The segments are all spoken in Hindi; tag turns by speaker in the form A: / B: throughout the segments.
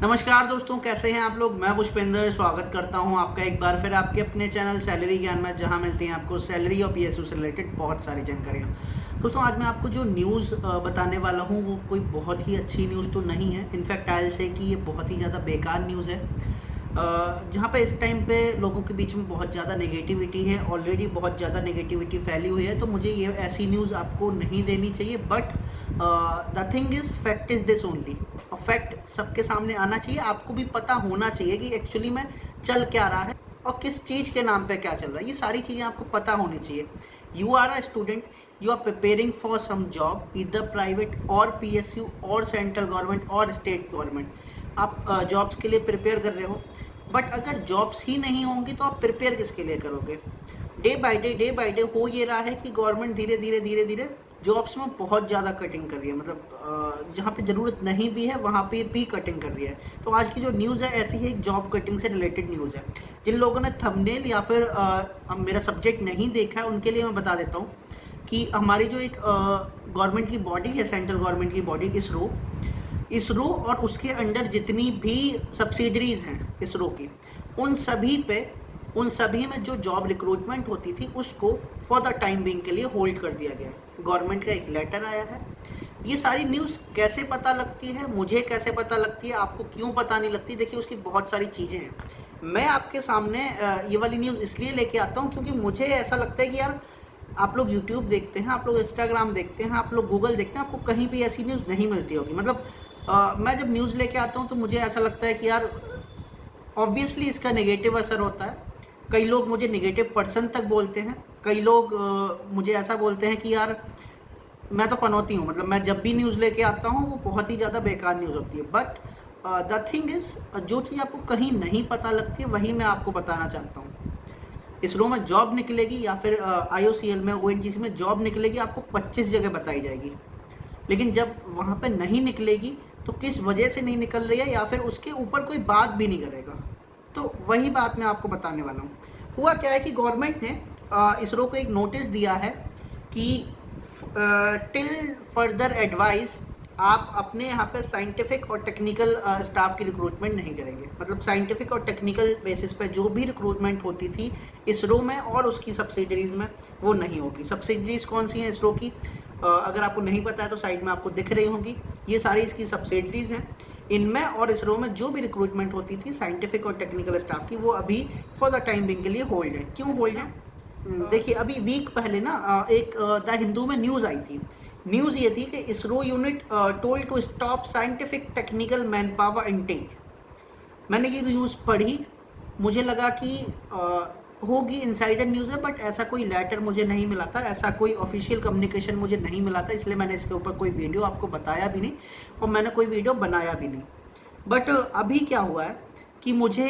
A: नमस्कार दोस्तों, कैसे हैं आप लोग। मैं पुष्पेंद्र स्वागत करता हूं आपका एक बार फिर आपके अपने चैनल सैलरी ज्ञान में, जहां मिलती हैं आपको सैलरी और पीएसयू से रिलेटेड बहुत सारी जानकारियां। दोस्तों, आज मैं आपको जो न्यूज़ बताने वाला हूं वो कोई बहुत ही अच्छी न्यूज़ तो नहीं है। इनफैक्ट आई से कि ये बहुत ही ज़्यादा बेकार न्यूज़ है, जहाँ पे इस टाइम पे लोगों के बीच में बहुत ज़्यादा नेगेटिविटी है। ऑलरेडी बहुत ज़्यादा नेगेटिविटी फैली हुई है, तो मुझे ये ऐसी न्यूज़ आपको नहीं देनी चाहिए। But the thing is, fact is this only. और फैक्ट सबके सामने आना चाहिए, आपको भी पता होना चाहिए कि एक्चुअली में चल क्या रहा है और किस चीज़ के नाम पे क्या चल रहा है। ये सारी चीज़ें आपको पता होनी चाहिए। You are a student, you are preparing for some job, इधर प्राइवेट और पीएसयू और सेंट्रल गवर्नमेंट और स्टेट गवर्नमेंट। आप जॉब्स के लिए प्रिपेयर कर रहे हो, बट अगर जॉब्स ही नहीं होंगी तो आप प्रिपेयर किसके लिए करोगे। डे बाय डे हो ये रहा है कि गवर्नमेंट धीरे धीरे जॉब्स में बहुत ज़्यादा कटिंग कर रही है। मतलब जहाँ पे ज़रूरत नहीं भी है वहाँ पे भी कटिंग कर रही है। तो आज की जो न्यूज़ है ऐसी ही एक जॉब कटिंग से रिलेटेड न्यूज़ है। जिन लोगों ने थंबनेल या फिर मेरा सब्जेक्ट नहीं देखा है उनके लिए मैं बता देता हूँ कि हमारी जो एक गवर्नमेंट की बॉडी है, सेंट्रल गवर्नमेंट की बॉडी इसरो और उसके अंडर जितनी भी सब्सिडरीज हैं इसरो की, उन सभी में जो जॉब रिक्रूटमेंट होती थी उसको फॉर द टाइम बिंग के लिए होल्ड कर दिया गया है। गवर्नमेंट का एक लेटर आया है। ये सारी न्यूज़ कैसे पता लगती है, मुझे कैसे पता लगती है, आपको क्यों पता नहीं लगती, देखिए उसकी बहुत सारी चीज़ें हैं। मैं आपके सामने ये वाली न्यूज़ इसलिए लेके आता हूँ क्योंकि मुझे ऐसा लगता है कि यार, आप लोग यूट्यूब देखते हैं, आप लोग इंस्टाग्राम देखते हैं, आप लोग गूगल देखते हैं, आपको कहीं भी ऐसी न्यूज़ नहीं मिलती होगी। मतलब मैं जब न्यूज़ लेके आता हूँ तो मुझे ऐसा लगता है कि यार ऑब्वियसली इसका नेगेटिव असर होता है। कई लोग मुझे नेगेटिव पर्सन तक बोलते हैं। कई लोग मुझे ऐसा बोलते हैं कि यार मैं तो पनौती हूँ। मतलब मैं जब भी न्यूज़ लेके आता हूँ वो बहुत ही ज़्यादा बेकार न्यूज़ होती है। बट द थिंग इज़, जो चीज़ आपको कहीं नहीं पता लगती है वही मैं आपको बताना चाहता हूँ। इसरो में जॉब निकलेगी या फिर आईओसीएल में, ओएनजीसी में जॉब निकलेगी, आपको 25 जगह बताई जाएगी। लेकिन जब वहाँ पे नहीं निकलेगी तो किस वजह से नहीं निकल रही है या फिर उसके ऊपर कोई बात भी नहीं करेगा। तो वही बात मैं आपको बताने वाला हूँ। हुआ क्या है कि गवर्नमेंट ने इसरो को एक नोटिस दिया है कि टिल फर्दर एडवाइस आप अपने यहाँ पे साइंटिफिक और टेक्निकल स्टाफ की रिक्रूटमेंट नहीं करेंगे। मतलब साइंटिफिक और टेक्निकल बेसिस पे जो भी रिक्रूटमेंट होती थी इसरो में और उसकी सब्सिडरीज में, वो नहीं होगी। सब्सिडरीज कौन सी हैं इसरो की, अगर आपको नहीं पता है तो साइड में आपको दिख रही होंगी। ये सारी इसकी सब्सिडरीज हैं। इनमें और इसरो में जो भी रिक्रूटमेंट होती थी साइंटिफिक और टेक्निकल स्टाफ की, वो अभी फॉर द टाइम बिंग के लिए होल्ड है। क्यों होल्ड है? देखिए, अभी वीक पहले ना एक द हिंदू में न्यूज़ आई थी। न्यूज़ ये थी कि ISRO unit told to stop scientific technical man power intake. मैंने ये न्यूज़ पढ़ी, मुझे लगा कि होगी इनसाइडर न्यूज़ है, बट ऐसा कोई लेटर मुझे नहीं मिला था, ऐसा कोई ऑफिशियल कम्युनिकेशन मुझे नहीं मिला था, इसलिए मैंने इसके ऊपर कोई वीडियो आपको बताया भी नहीं और मैंने कोई वीडियो बनाया भी नहीं। बट अभी क्या हुआ है कि मुझे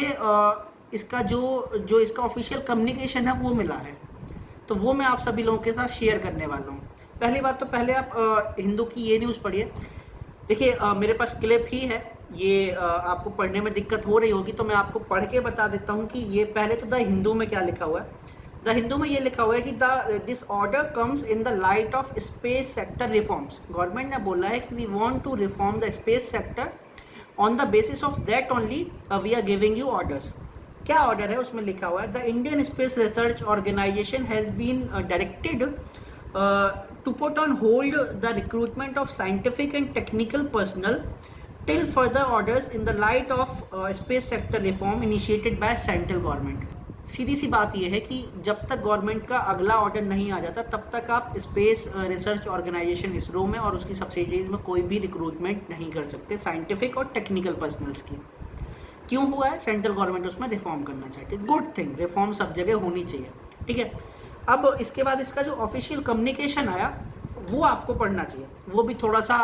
A: इसका जो इसका ऑफिशियल कम्युनिकेशन है वो मिला है, तो वो मैं आप सभी लोगों के साथ शेयर करने वाला हूँ। पहली बात तो पहले आप हिंदू की ये न्यूज़ पढ़िए। देखिए, मेरे पास क्लिप ही है, ये आपको पढ़ने में दिक्कत हो रही होगी तो मैं आपको पढ़ के बता देता हूँ कि ये पहले तो द हिंदू में क्या लिखा हुआ है। द हिंदू में ये लिखा हुआ है कि this order comes in the light of space sector reforms. Government ने बोला है कि we want to reform the space sector, on the basis of that only we are giving you orders. क्या ऑर्डर है उसमें लिखा हुआ है, the Indian space research organisation has been directed to put on hold the recruitment of scientific and technical personnel till further orders in the light of space sector reform initiated by central government। सीधी सी बात यह है कि जब तक गवर्नमेंट का अगला ऑर्डर नहीं आ जाता तब तक आप स्पेस रिसर्च ऑर्गेनाइजेशन इसरो में और उसकी सब्सिडीज में कोई भी रिक्रूटमेंट नहीं कर सकते साइंटिफिक और टेक्निकल पर्सनल्स की। क्यों हुआ है? सेंट्रल गवर्नमेंट उसमें रिफॉर्म करना चाहती है। गुड थिंग, रिफॉर्म सब जगह होनी चाहिए, ठीक है। अब इसके बाद इसका जो ऑफिशियल कम्युनिकेशन आया वो आपको पढ़ना चाहिए। वो भी थोड़ा सा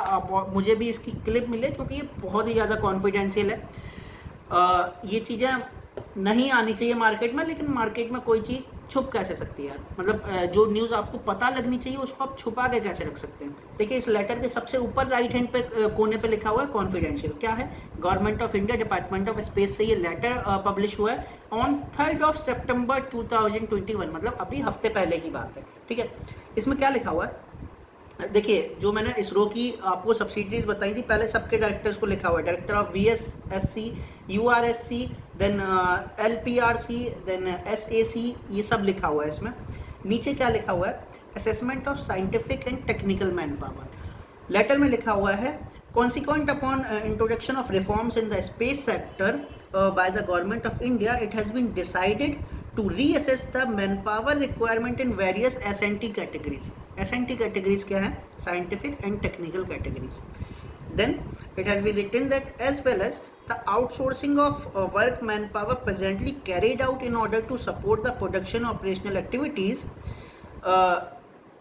A: मुझे भी इसकी क्लिप मिले क्योंकि ये बहुत ही ज़्यादा कॉन्फिडेंशियल है। ये चीज़ें नहीं आनी चाहिए मार्केट में, लेकिन मार्केट में कोई चीज़ छुप कैसे सकती है यार। मतलब जो न्यूज़ आपको पता लगनी चाहिए उसको आप छुपा के कैसे रख सकते हैं। देखिए, इस लेटर के सबसे ऊपर राइट हैंड पे कोने पे लिखा हुआ है कॉन्फिडेंशियल। क्या है? Government of India, department of space से ये लेटर पब्लिश हुआ है ऑन 3 सितंबर 2021। मतलब अभी हफ्ते पहले की बात है, ठीक है। इसमें क्या लिखा हुआ है देखिए, जो मैंने इसरो की आपको सब्सिडीज बताई थी, पहले सबके डायरेक्टर्स को लिखा हुआ है, director of VSSC, URSC, then LPRC, then SAC, ये सब लिखा हुआ है इसमें। नीचे क्या लिखा हुआ है, assessment of scientific and technical man power. Letter में लिखा हुआ है, consequent upon introduction of reforms in the space sector by the government of India, it has been decided to reassess the manpower requirement in various S&T categories. S&T categories क्या है, scientific and technical categories. Then it has been written that as well as the outsourcing of work manpower presently carried out in order to support the production operational activities,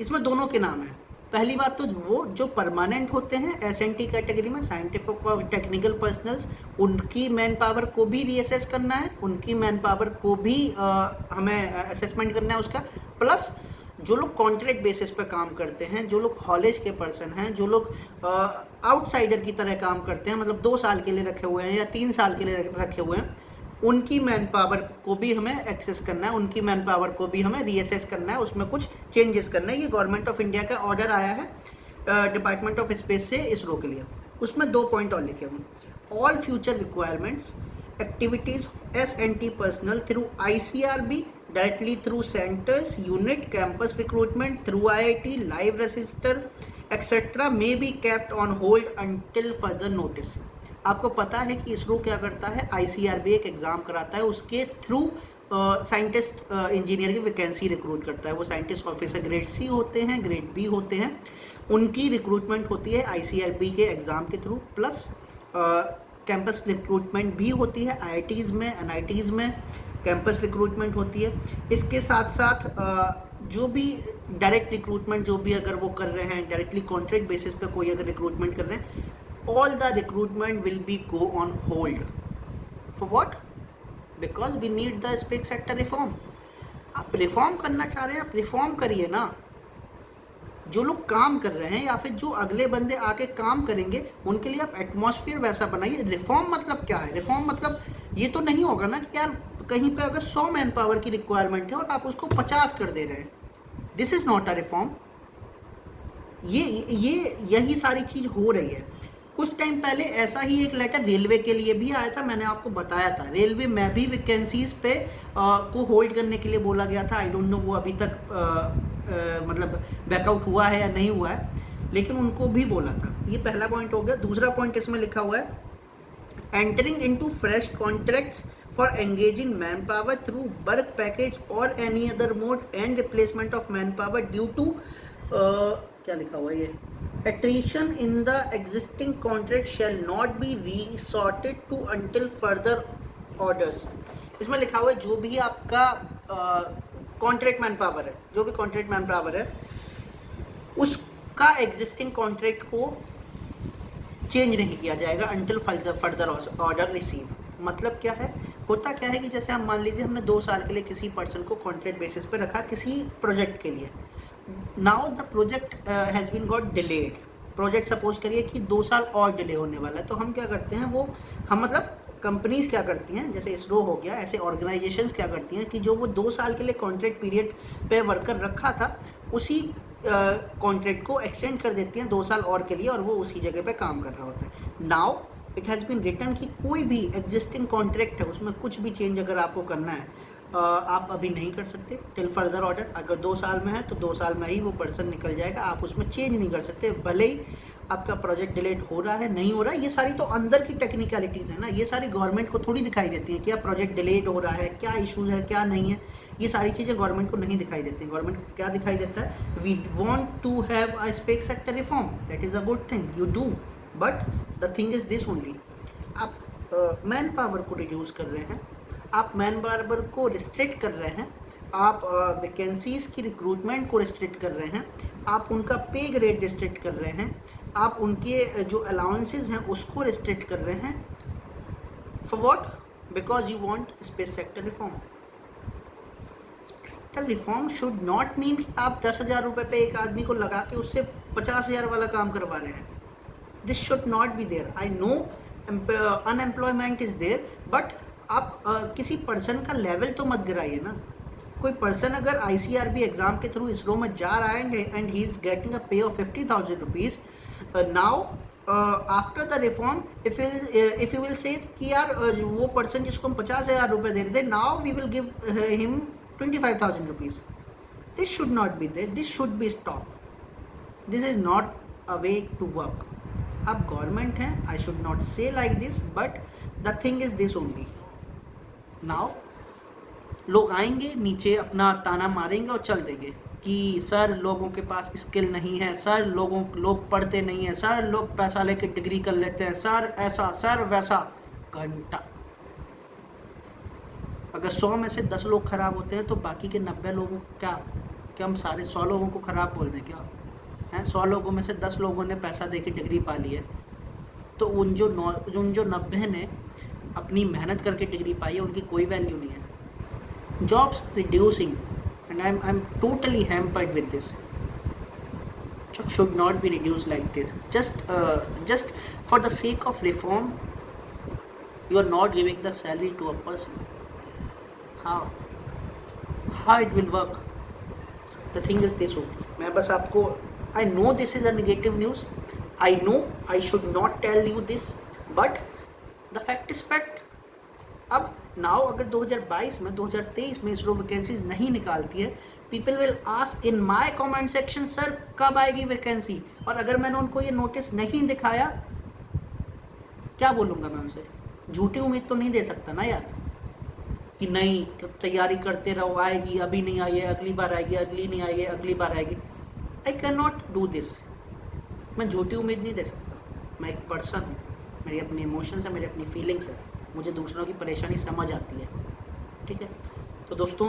A: इसमें दोनों के नाम हैं। पहली बात तो वो जो परमानेंट होते हैं S&T कैटेगरी में, साइंटिफिक और टेक्निकल पर्सनल्स, उनकी मैन पावर को भी रीअसेस करना है, उनकी मैन पावर को भी हमें असेसमेंट करना है उसका। प्लस जो लोग कॉन्ट्रैक्ट बेसिस पे काम करते हैं, जो लोग हॉलेज के पर्सन हैं, जो लोग आउटसाइडर की तरह काम करते हैं, मतलब 2 साल के लिए रखे हुए हैं या 3 साल के लिए रखे हुए हैं, उनकी मैन पावर को भी हमें एक्सेस करना है, उनकी मैन पावर को भी हमें रीअसेस करना है, उसमें कुछ चेंजेस करना है। ये गवर्नमेंट ऑफ इंडिया का ऑर्डर आया है डिपार्टमेंट ऑफ स्पेस से इसरो के लिए। उसमें 2 पॉइंट और लिखे हुए, all future requirements activities S&T personal through ICRB directly through centres unit campus recruitment through IIT live register etcetera may be kept on hold until further notice. आपको पता है कि इसरो क्या करता है, ICRB एक एग्ज़ाम कराता है, उसके थ्रू साइंटिस्ट इंजीनियर की वैकेंसी रिक्रूट करता है। वो साइंटिस्ट ऑफिसर ग्रेड C होते हैं, ग्रेड B होते हैं, उनकी रिक्रूटमेंट होती है ICRB के एग्ज़ाम के थ्रू। प्लस कैंपस रिक्रूटमेंट भी होती है IITs में, NITs में कैंपस रिक्रूटमेंट होती है। इसके साथ साथ जो भी डायरेक्ट रिक्रूटमेंट जो भी अगर वो कर रहे हैं, डायरेक्टली कॉन्ट्रैक्ट बेसिस पे कोई अगर रिक्रूटमेंट कर रहे हैं, all the recruitment will be go on hold. For what? Because we need the space sector reform. आप रिफॉर्म करना चाह रहे हैं, आप रिफॉर्म करिए ना। जो लोग काम कर रहे हैं या फिर जो अगले बंदे आके काम करेंगे, उनके लिए आप एटमॉस्फेयर वैसा बनाइए। रिफॉर्म मतलब क्या है? रिफॉर्म मतलब ये तो नहीं होगा ना कि यार कहीं पे अगर 100 मैन पावर की रिक्वायरमेंट है और आप उसको 50 कर दे रहे हैं। This is not a reform. यही सारी चीज़ हो रही है। कुछ टाइम पहले ऐसा ही एक लेटर रेलवे के लिए भी आया था, मैंने आपको बताया था। रेलवे में भी वैकेंसीज पे को होल्ड करने के लिए बोला गया था। आई डोंट नो वो अभी तक मतलब बैकआउट हुआ है या नहीं हुआ है, लेकिन उनको भी बोला था। ये पहला पॉइंट हो गया। दूसरा पॉइंट इसमें लिखा हुआ है, entering into fresh contracts for engaging man power through work package और any other mode and replacement of man power due to क्या लिखा हुआ है ये, attrition in the existing contract shall not be resorted to until further orders। इसमें लिखा हुआ है जो भी आपका कॉन्ट्रैक्ट मैन पावर है, जो भी कॉन्ट्रैक्ट मैन पावर है, उसका एग्जिस्टिंग कॉन्ट्रैक्ट को चेंज नहीं किया जाएगा अंटिल फर्दर ऑर्डर रिसीव। मतलब क्या है, होता क्या है कि जैसे हम मान लीजिए हमने 2 साल के लिए किसी पर्सन को कॉन्ट्रैक्ट बेसिस पे रखा किसी प्रोजेक्ट के लिए। Now the project has been got delayed. Project suppose करिए कि 2 साल और डिले होने वाला है, तो हम क्या करते हैं, वो हम मतलब कंपनीज क्या करती हैं, जैसे इसरो हो गया, ऐसे ऑर्गेनाइजेशंस क्या करती हैं कि जो वो 2 साल के लिए कॉन्ट्रैक्ट पीरियड पे वर्कर रखा था, उसी कॉन्ट्रैक्ट को एक्सटेंड कर देती हैं 2 साल और के लिए, और वो उसी जगह पे काम कर रहा होता है। Now it has been written कि कोई भी एग्जिस्टिंग कॉन्ट्रैक्ट है उसमें कुछ भी चेंज अगर आपको करना है, आप अभी नहीं कर सकते टिल फर्दर ऑर्डर। अगर 2 साल में है तो 2 साल में ही वो पर्सन निकल जाएगा, आप उसमें चेंज नहीं कर सकते, भले ही आपका प्रोजेक्ट डिलेट हो रहा है नहीं हो रहा है। ये सारी तो अंदर की टेक्निकलिटीज़ है ना, ये सारी गवर्नमेंट को थोड़ी दिखाई देती है कि आप प्रोजेक्ट डिलेट हो रहा है, क्या इशूज़ है क्या नहीं है। ये सारी चीज़ें गवर्नमेंट को नहीं दिखाई देती। गवर्नमेंट को क्या दिखाई देता है, we want to have a space sector reform, that is a good thing, you do, but the thing is this only, आप मैन पावर को रिड्यूस कर रहे हैं, आप मैन पावर को रिस्ट्रिक्ट कर रहे हैं, आप वैकेंसीज़ की रिक्रूटमेंट को रिस्ट्रिक्ट कर रहे हैं, आप उनका पे ग्रेड रिस्ट्रिक्ट कर रहे हैं, आप उनके जो अलाउंसेस हैं उसको रिस्ट्रिक्ट कर रहे हैं। For what? Because you want space sector reform. Space sector reform should not mean कि आप 10,000 रुपये पे एक आदमी को लगा के उससे 50,000 वाला काम करवा रहे हैं। This should not be there. I know unemployment is there, but आप किसी पर्सन का लेवल तो मत गिराइए ना। कोई पर्सन अगर ICRB एग्जाम के थ्रू इसरो में जा रहा है and he is getting a pay of 50,000 rupees, now after the reform if you will say कि यार वो पर्सन जिसको हम 50,000 रुपये दे रहे थे, now we will give him 25,000 rupees, this should not be there, this should be stop, this is not a way to work. आप गवर्नमेंट हैं, I should not say like this, but the thing is this only. Now लोग आएंगे नीचे अपना ताना मारेंगे और चल देंगे कि सर लोगों के पास स्किल नहीं है, सर लोग पढ़ते नहीं हैं, सर लोग पैसा लेके डिग्री कर लेते हैं, सर ऐसा सर वैसा. घंटा. अगर 100 में से 10 लोग खराब होते हैं तो बाकी के 90 लोगों को क्या हम सारे 100 लोगों को खराब बोल दें क्या हैं? 100 लोगों में से 10 लोगों ने पैसा दे के डिग्री पा ली है, तो उन जो 90 ने अपनी मेहनत करके डिग्री पाई है उनकी कोई वैल्यू नहीं है. Jobs reducing, and I'm totally hampered with this. Jobs should not be reduced like this. Just for the sake of reform, you are not giving the salary to a person. How it will work? The thing is this only. मैं बस आपको, I know this is a negative news. I know I should not tell you this, but the fact is fact. अब नाउ अगर 2022 में 2023 में इसरो वैकेंसीज नहीं निकालती है, people will ask in my comment section sir कब आएगी वैकेंसी. और अगर मैंने उनको ये नोटिस नहीं दिखाया, क्या बोलूँगा मैं उनसे? झूठी उम्मीद तो नहीं दे सकता ना यार कि नहीं तैयारी करते रहो, आएगी, अभी नहीं आई है, अगली बार आएगी, अगली नहीं आई है, अगली बार आएगी. I can not do this. मैं झूठी उम्मीद नहीं दे सकता. मैं एक पर्सन हूँ, मेरी अपनी इमोशंस है, मेरी अपनी फीलिंग्स है, मुझे दूसरों की परेशानी समझ आती है. ठीक है, तो दोस्तों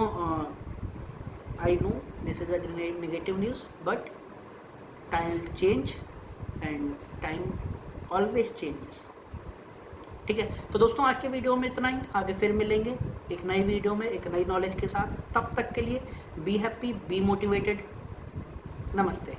A: I know this is a negative news, but time will change and time always changes. ठीक है, तो दोस्तों आज के वीडियो में इतना ही. आगे फिर मिलेंगे एक नई वीडियो में एक नई नॉलेज के साथ. तब तक के लिए बी हैप्पी, बी मोटिवेटेड. नमस्ते.